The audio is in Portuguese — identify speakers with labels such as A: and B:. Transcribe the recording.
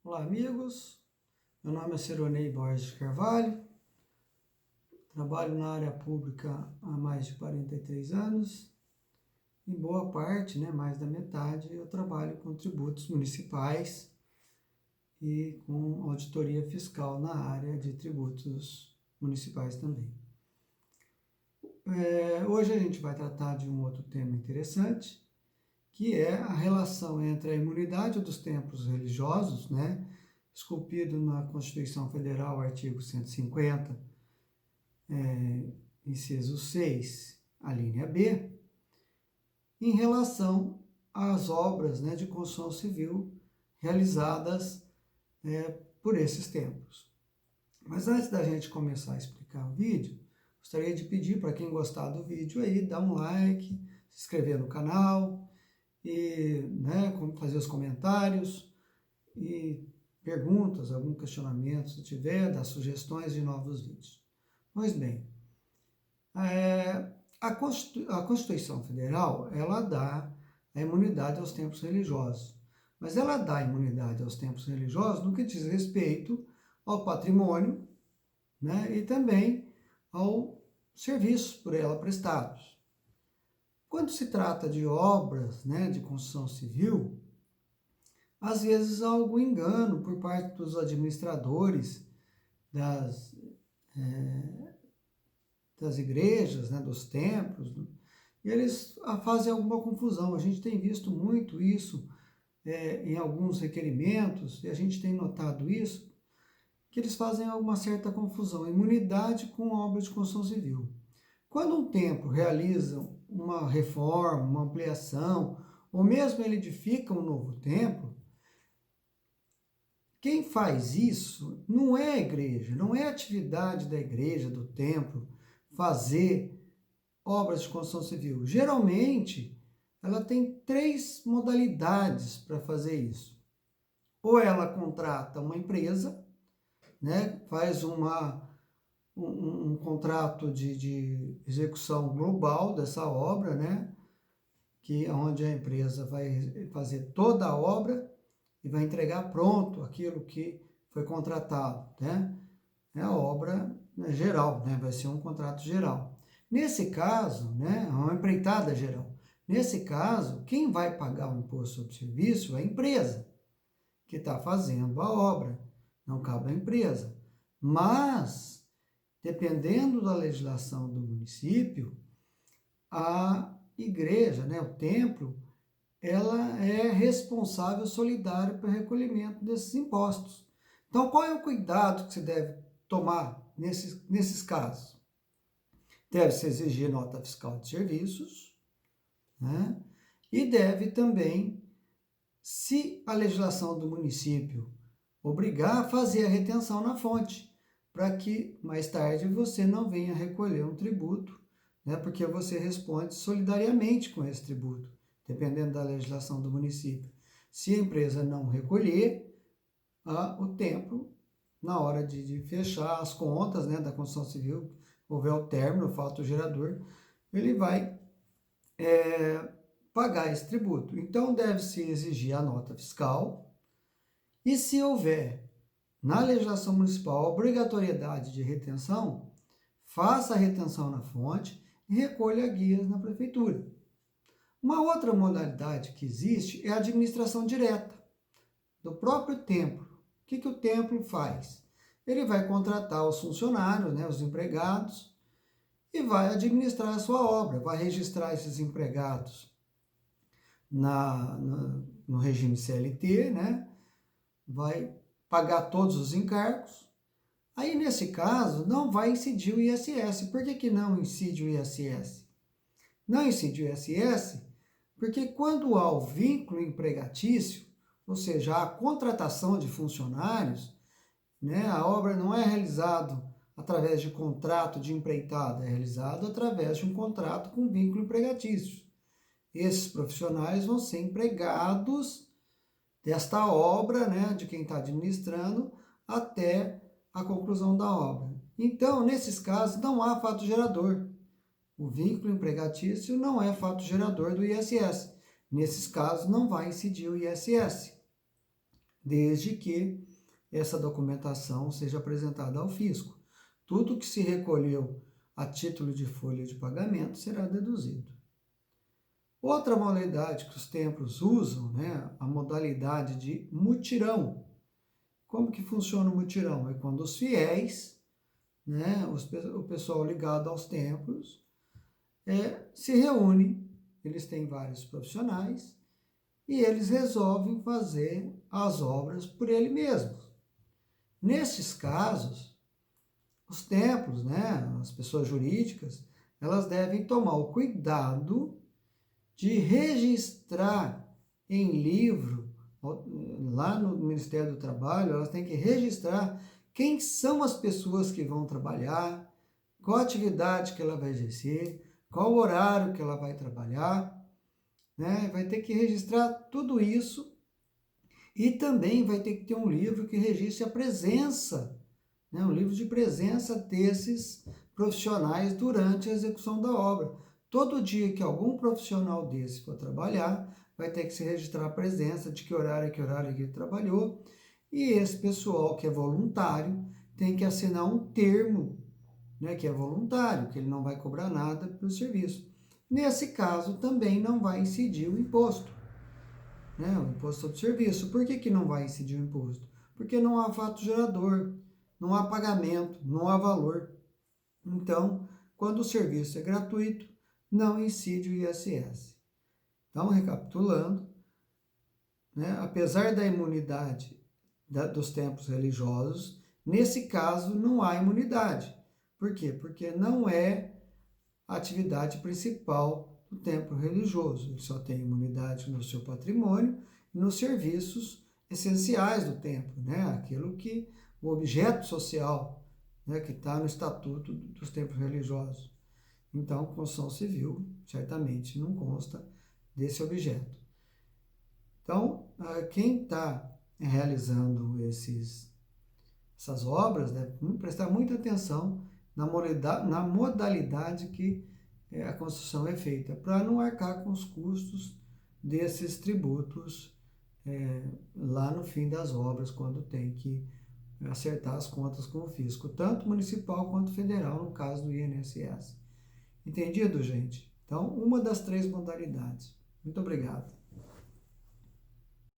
A: Olá, amigos. Meu nome é Cironei Borges de Carvalho. Trabalho na área pública há mais de 43 anos. Em boa parte, mais da metade, eu trabalho com tributos municipais e com auditoria fiscal na área de tributos municipais também. Hoje a gente vai tratar de um outro tema interessante, que é a relação entre a imunidade dos templos religiosos, esculpido na Constituição Federal, artigo 150, inciso 6, a linha B, em relação às obras de construção civil realizadas por esses templos. Mas antes da gente começar a explicar o vídeo, gostaria de pedir para quem gostar do vídeo aí, dar um like, se inscrever no canal e fazer os comentários e perguntas, algum questionamento se tiver, dar sugestões de novos vídeos. Pois bem, a Constituição Federal, ela dá a imunidade aos templos religiosos, mas ela dá a imunidade aos templos religiosos no que diz respeito ao patrimônio, e também ao serviços por ela prestados. Quando se trata de obras de construção civil, às vezes há algum engano por parte dos administradores das igrejas, dos templos, e eles fazem alguma confusão. A gente tem visto muito isso em alguns requerimentos, e a gente tem notado isso, que eles fazem alguma certa confusão, imunidade com obra de construção civil. Quando um templo realiza uma reforma, uma ampliação, ou mesmo ele edifica um novo templo, quem faz isso não é a igreja, não é a atividade da igreja, do templo, fazer obras de construção civil. Geralmente, ela tem 3 modalidades para fazer isso. Ou ela contrata uma empresa, faz um contrato de execução global dessa obra, onde a empresa vai fazer toda a obra e vai entregar pronto aquilo que foi contratado, É a obra geral, vai ser um contrato geral. Nesse caso, é uma empreitada geral. Nesse caso, quem vai pagar o imposto sobre serviço é a empresa que está fazendo a obra, não cabe à empresa. Mas, dependendo da legislação do município, a igreja, o templo, ela é responsável solidária pelo recolhimento desses impostos. Então, qual é o cuidado que se deve tomar nesses casos? Deve-se exigir nota fiscal de serviços, e deve também, se a legislação do município obrigar, a fazer a retenção na fonte, para que mais tarde você não venha recolher um tributo, porque você responde solidariamente com esse tributo, dependendo da legislação do município. Se a empresa não recolher, o templo, na hora de fechar as contas da construção civil, houver o término, o fato gerador, ele vai pagar esse tributo. Então, deve-se exigir a nota fiscal, e se houver na legislação municipal a obrigatoriedade de retenção, faça a retenção na fonte e recolha guias na prefeitura. Uma outra modalidade que existe é a administração direta do próprio templo. O que o templo faz? Ele vai contratar os funcionários, os empregados, e vai administrar a sua obra, vai registrar esses empregados no regime CLT, vai pagar todos os encargos. Aí, nesse caso, não vai incidir o ISS. Por que não incide o ISS? Não incide o ISS porque quando há o vínculo empregatício, ou seja, a contratação de funcionários, a obra não é realizada através de contrato de empreitada, é realizado através de um contrato com vínculo empregatício. Esses profissionais vão ser empregados desta obra, de quem está administrando, até a conclusão da obra. Então, nesses casos, não há fato gerador. O vínculo empregatício não é fato gerador do ISS. Nesses casos, não vai incidir o ISS. desde que essa documentação seja apresentada ao fisco. Tudo que se recolheu a título de folha de pagamento será deduzido. Outra modalidade que os templos usam, né, a modalidade de mutirão. Como que funciona o mutirão? É quando os fiéis, né, o pessoal ligado aos templos, se reúne, eles têm vários profissionais, e eles resolvem fazer as obras por ele mesmos. Nesses casos, os templos, né, as pessoas jurídicas, elas devem tomar o cuidado de registrar em livro, lá no Ministério do Trabalho, elas têm que registrar quem são as pessoas que vão trabalhar, qual atividade que ela vai exercer, qual horário que ela vai trabalhar, né? Vai ter que registrar tudo isso e também vai ter que ter um livro que registre a presença, né? Um livro de presença desses profissionais durante a execução da obra. Todo dia que algum profissional desse for trabalhar, vai ter que se registrar a presença, de que horário que ele trabalhou, e esse pessoal que é voluntário tem que assinar um termo, né, que é voluntário, que ele não vai cobrar nada pelo serviço. Nesse caso, também não vai incidir o imposto, né, o imposto sobre serviço. Por que não vai incidir o imposto? Porque não há fato gerador, não há pagamento, não há valor. Então, quando o serviço é gratuito, não incide o ISS. Então, recapitulando, né, apesar da imunidade dos templos religiosos, nesse caso não há imunidade. Por quê? Porque não é a atividade principal do templo religioso. Ele só tem imunidade no seu patrimônio e nos serviços essenciais do templo, né? Aquilo que o objeto social, né, que está no estatuto dos templos religiosos. Então, construção civil certamente não consta desse objeto. Então, quem está realizando essas obras deve prestar muita atenção na modalidade que a construção é feita, para não arcar com os custos desses tributos lá no fim das obras, quando tem que acertar as contas com o fisco, tanto municipal quanto federal, no caso do INSS. Entendido, gente? Então, uma das 3 modalidades. Muito obrigado.